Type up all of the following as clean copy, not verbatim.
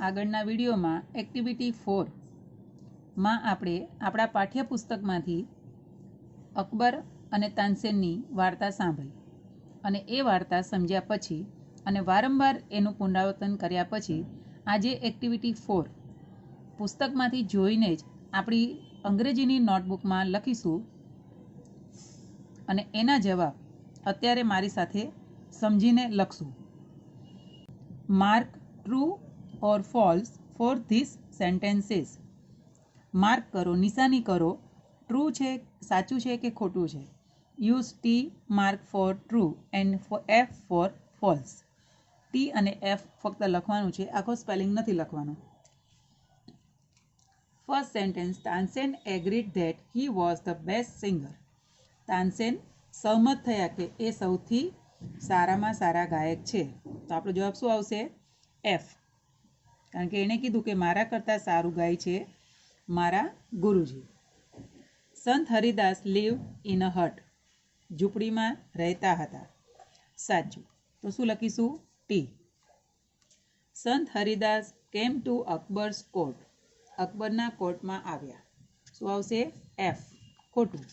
આગળના વિડીયોમાં એક્ટિવિટી 4માં આપણે આપણા પાઠ્યપુસ્તકમાંથી અકબર અને તાનસેનની વાર્તા સાંભળી અને એ વાર્તા સમજ્યા પછી અને વારંવાર એનું પુનરાવર્તન કર્યા પછી આજે એક્ટિવિટી 4 પુસ્તકમાંથી જોઈને જ આપણી અંગ્રેજીની નોટબુકમાં લખીશું અને એના જવાબ અત્યારે મારી સાથે સમજીને લખશું. Mark true or false for these sentences. Mark કરો, નિશાની કરો, ટ્રુ છે, સાચું છે કે ખોટું છે. Use T mark for true and F for false. T અને એફ ફક્ત લખવાનું છે, આખો સ્પેલિંગ નથી લખવાનો. First sentence, Tansen agreed that he was the best singer. Tansen સહમત થયા કે એ સૌથી સારામાં સારા ગાયક છે. તો આપણો જવાબ શું આવશે? એફ. કારણ કે એણે કીધું કે મારા કરતાં સારું ગાય છે મારા ગુરુજી. સંત હરિદાસ લીવ ઇન અ હટ. ઝૂંપડીમાં રહેતા હતા. સાચું. તો શું લખીશું? ટી. સંત હરિદાસ કેમ ટુ અકબર્સ કોર્ટ. અકબરના કોર્ટમાં આવ્યા. શું આવશે? એફ. ખોટું.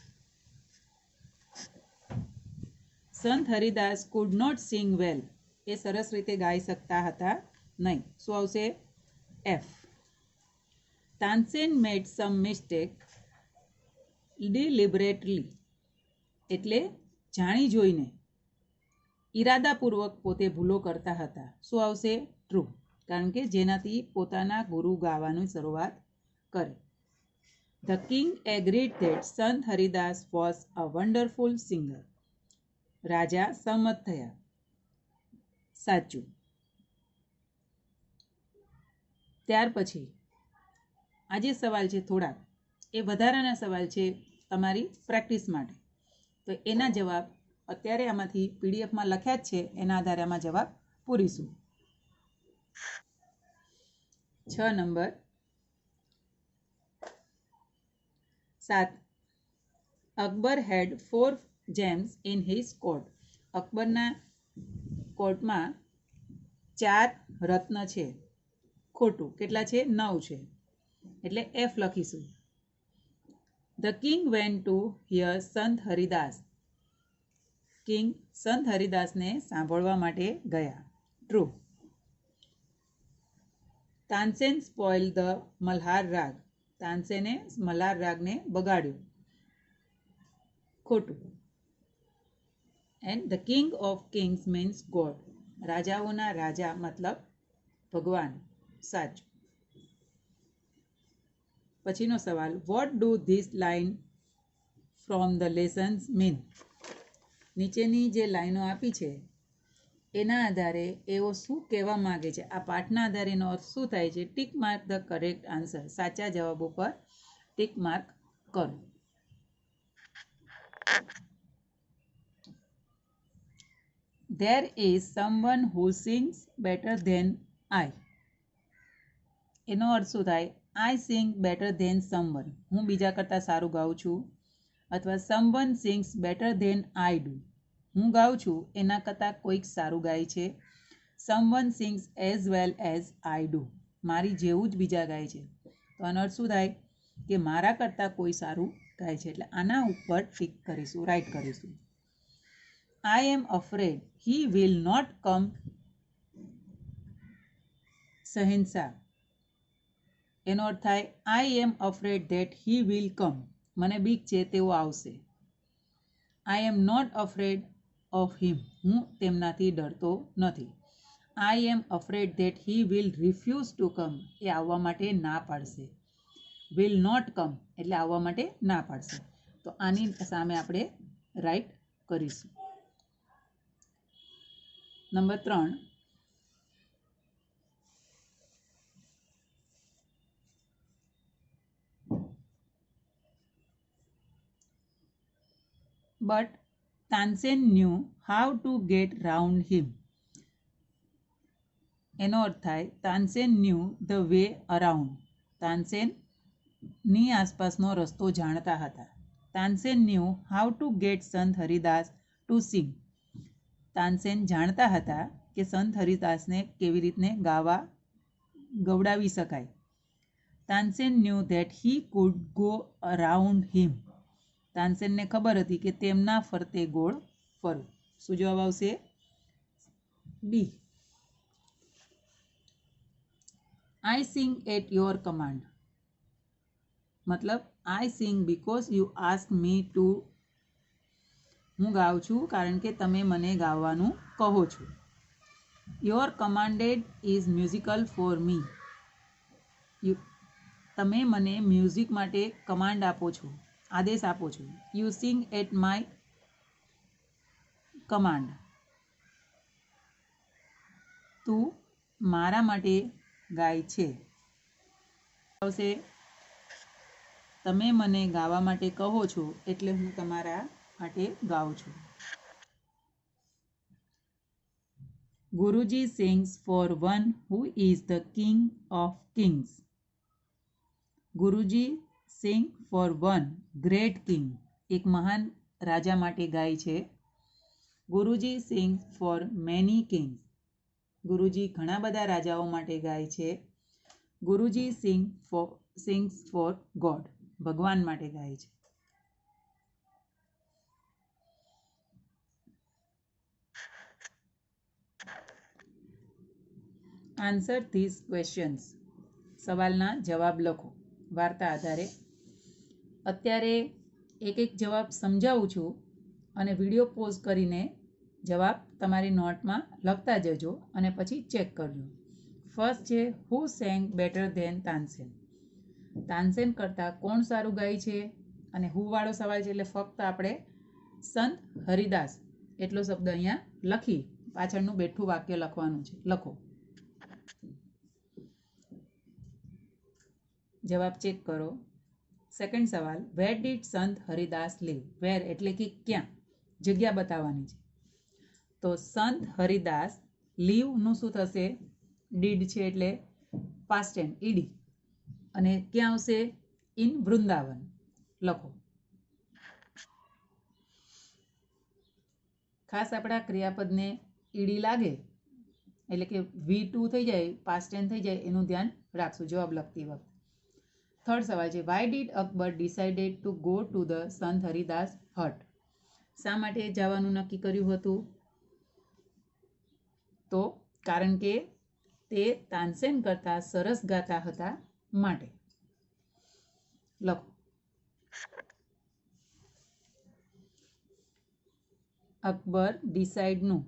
સંત હરિદાસ કુડ નોટ સિંગ વેલ. એ સરસ રીતે ગાઈ શકતા હતા નહીં. શું આવશે? એફ. તાનસેન મેડ સમ મિસ્ટેક ડિલિબરેટલી. એટલે જાણી જોઈને, ઈરાદાપૂર્વક પોતે ભૂલો કરતા હતા. શું આવશે? ટ્રુ. કારણ કે જેનાથી પોતાના ગુરુ ગાવાની શરૂઆત કરે. The king agreed that Sant Haridas was a wonderful singer. રાજા સહમત થયા. સાચું. ત્યાર પછી આ જે સવાલ છે થોડાક એ વધારાના સવાલ છે તમારી પ્રેક્ટિસ માટે. તો એના જવાબ અત્યારે આમાંથી પીડીએફમાં લખ્યા જ છે, એના આધારે આમાં જવાબ પૂરીશું. 6 number 7. Akbar had 4 gems in his court. અકબરના કોર્ટમાં 4 રત્ન છે. ખોટું. કેટલા છે? 9 છે. એટલે એફ લખીશું. The king went to hear Sant Haridas. King Sant હરિદાસને સાંભળવા માટે ગયા. True. Tansen spoil the Malhar raga. તાનસેને મલ્હાર રાગને બગાડ્યો. ખોટું. And the king of kings means God. રાજાઓના રાજા મતલબ ભગવાન. સાચું. પછીનો સવાલ, what do this line from the lessons mean. નીચેની જે લાઈનો આપી છે એના આધારે એવો શું કહેવા માંગે છે, આ પાઠના આધારે એનો અર્થ શું થાય છે? Tick mark the correct answer. સાચા જવાબો પર ટીક માર્ક કરો. There is someone who sings better than I. એનો અર્થ શું થાય? I sing better than someone. હું બીજા કરતાં સારું ગાઉં છું. અથવા someone sings better than I do. હું ગાઉં છું એના કરતાં કોઈક સારું ગાય છે. someone sings as well as I do. મારી જેવું જ બીજા ગાય છે. તો આનો અર્થ શું થાય? કે મારા કરતાં કોઈ સારું ગાય છે. એટલે આના ઉપર ટિક કરીશું, રાઈટ કરીશું. I am afraid he will not come. શહેનશાહ. એનો અર્થ થાય I am afraid that he will come. મને બીક છે તેઓ આવશે. I am not afraid of him. હું તેમનાથી ડરતો નથી. I am afraid that he will refuse to come. એ આવવા માટે ના પાડશે. will not come એટલે આવવા માટે ના પાડશે. તો આની સામે આપણે રાઈટ કરીશું. Number 3. But Tansen knew how to get round him. એનો અર્થ થાય Tansen knew the way around. Tansen ની આસપાસનો રસ્તો જાણતા હતા. Tansen knew how to get સંત હરિદાસ to sing. તાનસેન જાણતા હતા કે સંત હરિદાસને કેવી રીતને ગાવા ગવડાવી શકાય. Tansen knew that he could go around him. તાનસેનને ખબર હતી કે તેમના ફરતે ગોળ ફરવું. શું જવાબ આવશે? B. I sing at your command. મતલબ I sing because you ask me to. હું ગાઉં છું કારણ કે તમે મને ગાવાનું કહો છો. Your commanded is musical for me. તમે મને મ્યુઝિક માટે કમાન્ડ આપો છો, આદેશ આપો છો. You sing at my command. તું મારા માટે ગાય છે. આવશે તમે મને ગાવા માટે કહો છો એટલે હું તમારા માટે ગાઉં છું. Guruji sings for one who is the king of kings. Guruji sing for one great king. એક મહાન રાજા માટે ગાય છે. Guruji sing for many kings. Guruji ઘણા બધા રાજાઓ માટે ગાય છે. Guruji sings for God. ભગવાન માટે ગાય છે. Answer this questions. સવાલના જવાબ લખો વાર્તા આધારે. અત્યારે એક એક જવાબ સમજાવું છું અને વિડીયો પોઝ કરીને જવાબ તમારી નોટમાં લખતા જજો અને પછી ચેક કરજો. ફર્સ્ટ છે who sang better than Tansen. Tansen કરતાં કોણ સારું ગાય છે? અને હુ વાળો સવાલ છે એટલે ફક્ત આપણે સંત હરિદાસ એટલો શબ્દ અહીંયા લખી પાછળનું બેઠું વાક્ય લખવાનું છે. લખો. જવાબ ચેક કરો. સેકન્ડ સવાલ વેર ડીડ સંત હરિદાસ લીવ. વેર એટલે કે ક્યાં, જગ્યા બતાવવાની છે. તો સંત હરિદાસ લીવનું શું થશે? ડીડ છે એટલે પાસ્ટ ટેન્સ ઈડી. અને ક્યાં આવશે? ઇન વૃંદાવન. લખો. ખાસ આપણા ક્રિયાપદને ઈડી લાગે એટલે કે V2 થઈ જાય, પાસ્ટ ટેન્સ થઈ જાય, એનું ધ્યાન રાખશું જવાબ લખતી વખતે. થર્ડ સવાલ છે why did Akbar decided to go to the સંત હરિદાસ હટ. શા માટે જવાનું નક્કી કર્યું હતું? તો કારણ કે તે તાનસેન કરતા સરસ ગાતા હતા માટે. લખો. અકબર ડિસાઇડનું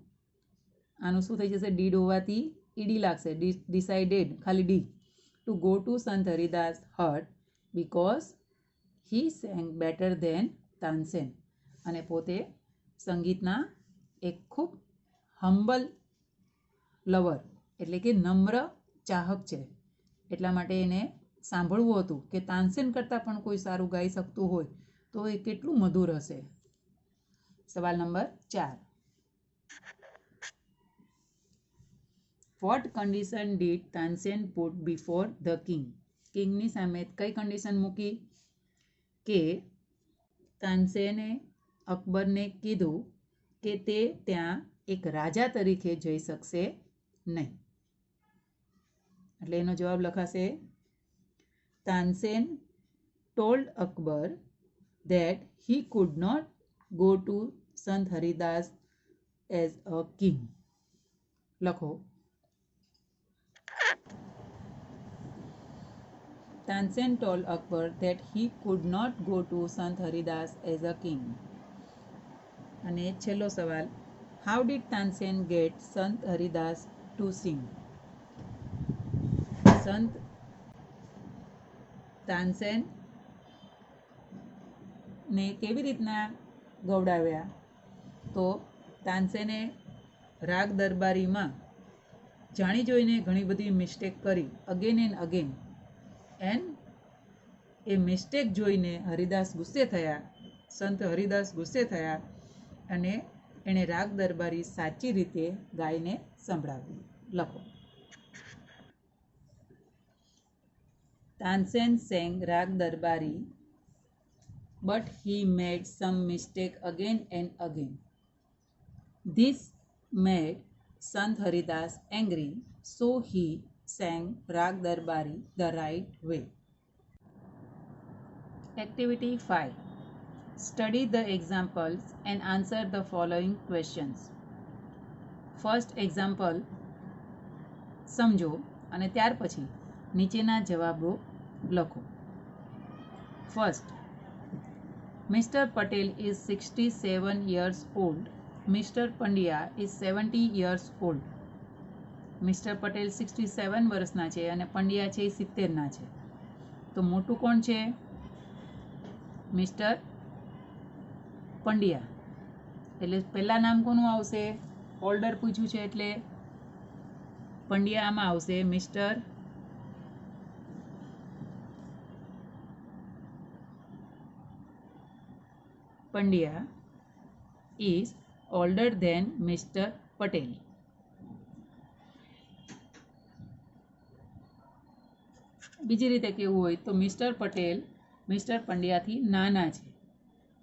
આનું શું થઈ જશે? ડીડ હોવાથી ઈડી લાગશે. ડિસાઇડેડ ખાલી D two go to Sant Haridas hut because he sang better than Tansen. અને પોતે સંગીતના એક ખૂબ હમ્બલ લવર એટલે કે નમ્ર ચાહક છે. એટલા માટે એને સાંભળવું હતું કે તાનસેન કરતાં પણ કોઈ સારું ગાઈ શકતું હોય તો એ કેટલું મધુર હશે. સવાલ number 4. What condition did Tansen put before the king. કિંગની સામે કઈ કન્ડિશન મૂકી? કે તાનસેને અકબરને કીધું કે તે ત્યાં એક રાજા તરીકે જઈ શકશે નહીં. એટલે એનો જવાબ લખાશે Tansen told Akbar that he could not go to Sant Haridas as a king. લખો. Tansen told Akbar that he could not go to Sant Haridas as a king. અને છેલ્લો સવાલ how did Tansen get Sant Haridas to sing? સંત તાનસેન ને કેવી રીતના ગવડાવ્યા? તો તાનસેને રાગ દરબારીમાં જાણી જોઈને ઘણી બધી મિસ્ટેક કરી again and again. And A mistake જોઈને હરિદાસ ગુસ્સે થયા, સંત હરિદાસ ગુસ્સે થયા અને એણે રાગ દરબારી સાચી રીતે ગાઈને સંભળાવ્યું. લખો. તાનસેન sang રાગ દરબારી but he made some mistake again and again. This made Sant Haridas angry, so he sang Rag Darbari the right way. Activity 5. Study the examples and answer the following questions. First example સમજો અને ત્યાર પછી નીચેના જવાબો લખો. First, Mr. Patel is 67 years old. Mr. Pandya is 70 years old. Mr. Patel 67 વર્ષના છે અને પંડ્યા છે 70ના છે. તો મોટું કોણ છે? મિસ્ટર પંડ્યા. એટલે પહેલા નામ કોનું આવશે? ઓલ્ડર પૂછ્યું છે એટલે પંડ્યા આમાં આવશે. Mister Pandya is older than Mr. Patel. બીજી રીતે કેવું હોય તો મિસ્ટર પટેલ મિસ્ટર પંડ્યાથી નાના છે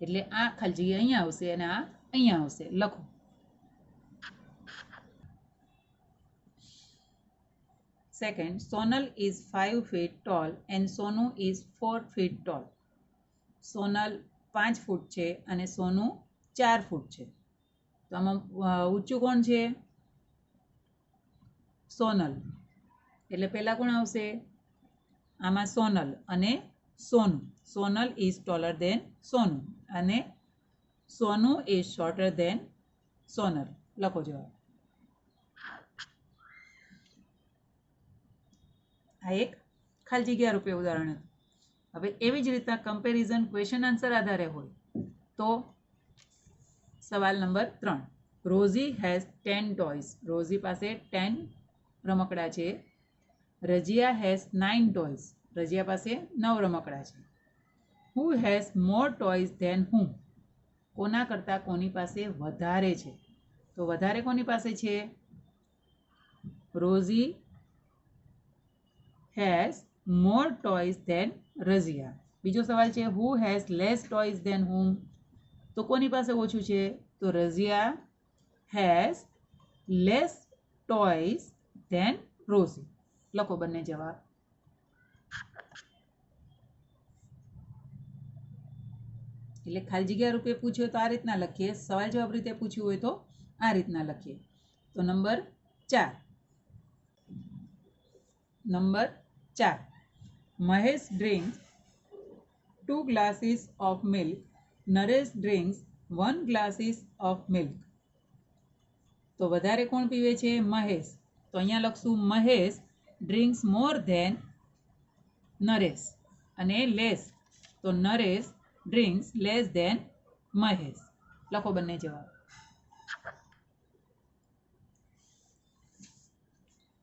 એટલે આ ખાલી જગ્યા અહીંયા આવશે અને આ અહીંયા આવશે. લખો. Second, Sonal is 5 feet tall and Sonu is 4 feet tall. Sonal 5 ફૂટ છે અને સોનું 4 ફૂટ છે. તો આમાં ઊંચું કોણ છે? સોનલ. એટલે પહેલાં કોણ આવશે? આમાં સોનલ અને સોનું. સોનલ ઇઝ ટોલર દેન સોનું અને સોનું ઇઝ શોર્ટર દેન સોનલ. લખો જવાબ. આ એક ખાલી જગ્યા રૂપે ઉદાહરણ હતું. હવે એવી જ રીતના કમ્પેરિઝન ક્વેશ્ચન આન્સર આધારે હોય તો સવાલ number 3. Rosy has 10 toys. Rosy પાસે 10 રમકડા છે. રજિયા હેઝ 9 ટોયઝ. રજિયા પાસે 9 રમકડા છે. Who has more toys than whom. કોના કરતાં કોની પાસે વધારે છે? તો વધારે કોની પાસે છે? Rosie has more toys than Razia. બીજો સવાલ છે who has less toys than whom. તો કોની પાસે ઓછું છે? તો Razia has less toys than Rosie. લખો બંને જવાબ. એટલે ખાલી જગ્યા રૂપે પૂછ્યું તો આ રીતના લખીએ. સવાલ જવાબ રીતે પૂછ્યું હોય તો આ રીતના લખીએ. તો number 4. Number 4. Mahesh drinks 2 glasses of milk. Naresh drinks 1 glasses of milk. તો વધારે કોણ પીવે છે? મહેશ. તો અહીંયા લખશું Mahesh drinks more than Naresh અને લેસ તો Naresh drinks less than Mahesh. લખો બંને જવાબ.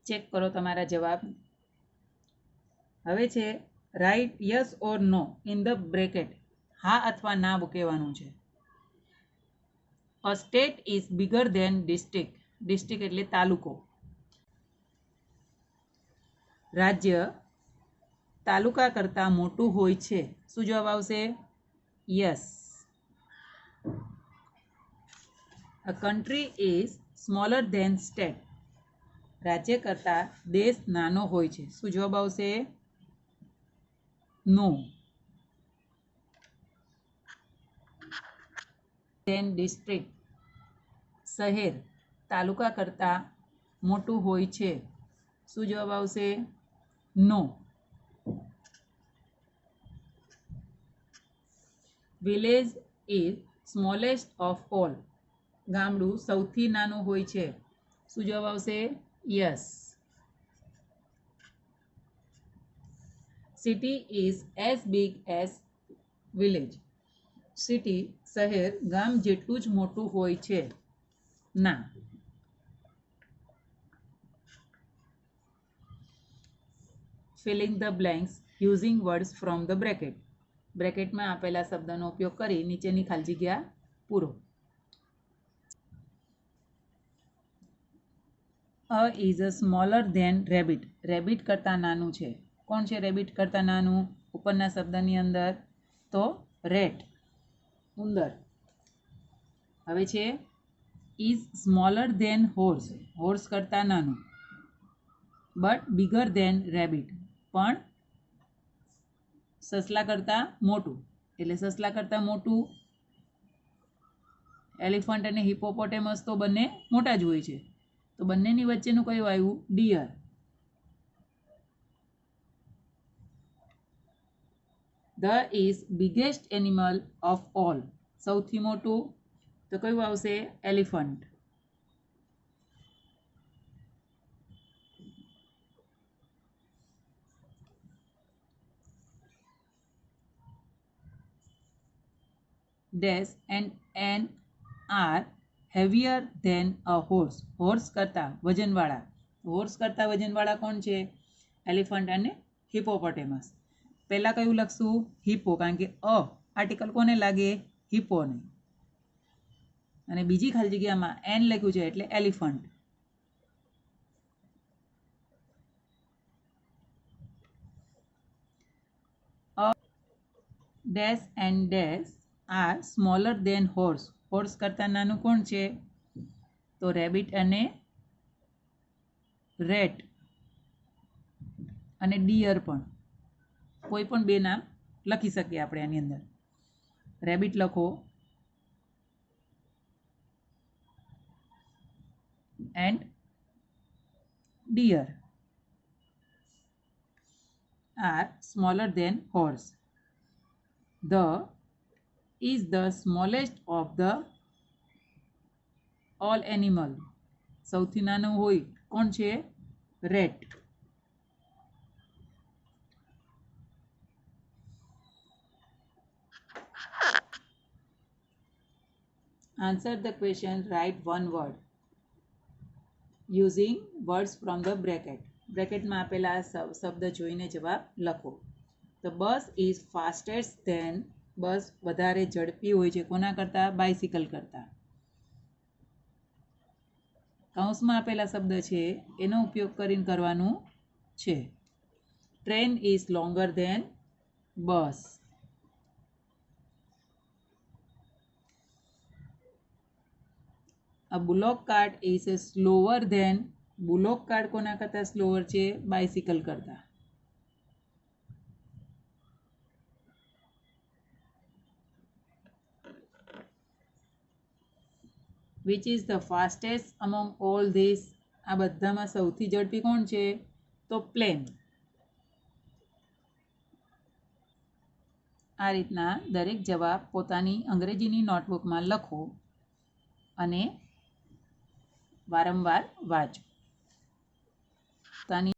ચેક કરો તમારા જવાબ. હવે છે right yes or no in the bracket. હા અથવા ના કહેવાનું છે. A state is bigger than district. District એટલે તાલુકો. રાજ્ય તાલુકા કરતાં મોટું હોય છે. શું જવાબ આવશે? Yes. A country is smaller than state. રાજ્ય કરતાં દેશ નાનો હોય છે. શું જવાબ આવશે? નો. ધેન ડિસ્ટ્રિક્ટ શહેર તાલુકા કરતાં મોટું હોય છે. શું જવાબ આવશે? No. Village is smallest of all. ગામડું સૌથી નાનું હોય છે. શું જવાબ આવશે? Yes. City is as big as village. City શહેર ગામ જેટલું જ મોટું હોય છે. ના. Filling the blanks using words from the bracket. બ્રેકેટમાં આપેલા શબ્દનો ઉપયોગ કરી નીચેની ખાલી જગ્યા પૂરો. A is a smaller than rabbit. Rabbit કરતાં નાનું છે. કોણ છે રેબિટ કરતાં નાનું? ઉપરના શબ્દની અંદર તો રેટ ઉંદર. હવે છે is smaller than horse. Horse કરતાં નાનું. બટ બિગર ધેન રેબિટ, પણ સસલા કરતાં મોટું. એટલે સસલા કરતાં મોટું એલિફન્ટ અને હિપોપોટેમસ તો બંને મોટા જ હોય છે, તો બંનેની વચ્ચેનું કયું આવ્યું? Deer. The is biggest animal of all, સૌથી મોટું તો કયું આવશે? Elephant. Dash and are heavier than a horse, horse કરતાં વજનવાળા. હોર્સ કરતાં વજનવાળા કોણ છે? એલિફન્ટ અને હિપોપોટેમસ. પહેલાં કયું લખશું? હિપો, કારણ કે આર્ટિકલ કોને લાગે? હિપોને. અને બીજી ખાલી જગ્યામાં એન લખ્યું છે એટલે elephant. Dash and dash are smaller than horse, horse કરતાં નાનું કોણ છે? તો રેબિટ અને રેટ અને ડિયર પણ. કોઈ પણ બે નામ લખી શકીએ આપણે આની અંદર. રેબિટ લખો and deer are smaller than horse. The is the smallest of the all animal, સૌથી નાનું હોય કોણ છે? Rate. Answer the question, write one word using words from the bracket. બ્રેકેટમાં આપેલા શબ્દ જોઈને જવાબ લખો. The bus is fastest than, બસ વધારે ઝડપી હોય છે કોના કરતાં? બાઇસિકલ કરતાં. કૌંસમાં આપેલા શબ્દ છે એનો ઉપયોગ કરીને કરવાનું છે. Train is longer than bus. A bullock cart is slower than, bullock cart કોના કરતાં સ્લોવર છે? બાઇસિકલ કરતાં. Which is the fastest among all this, આ બધામાં સૌથી ઝડપી કોણ છે? તો પ્લેન. આ રીતના દરેક જવાબ પોતાની અંગ્રેજીની નોટબુકમાં લખો અને વારંવાર વાંચો. પોતાની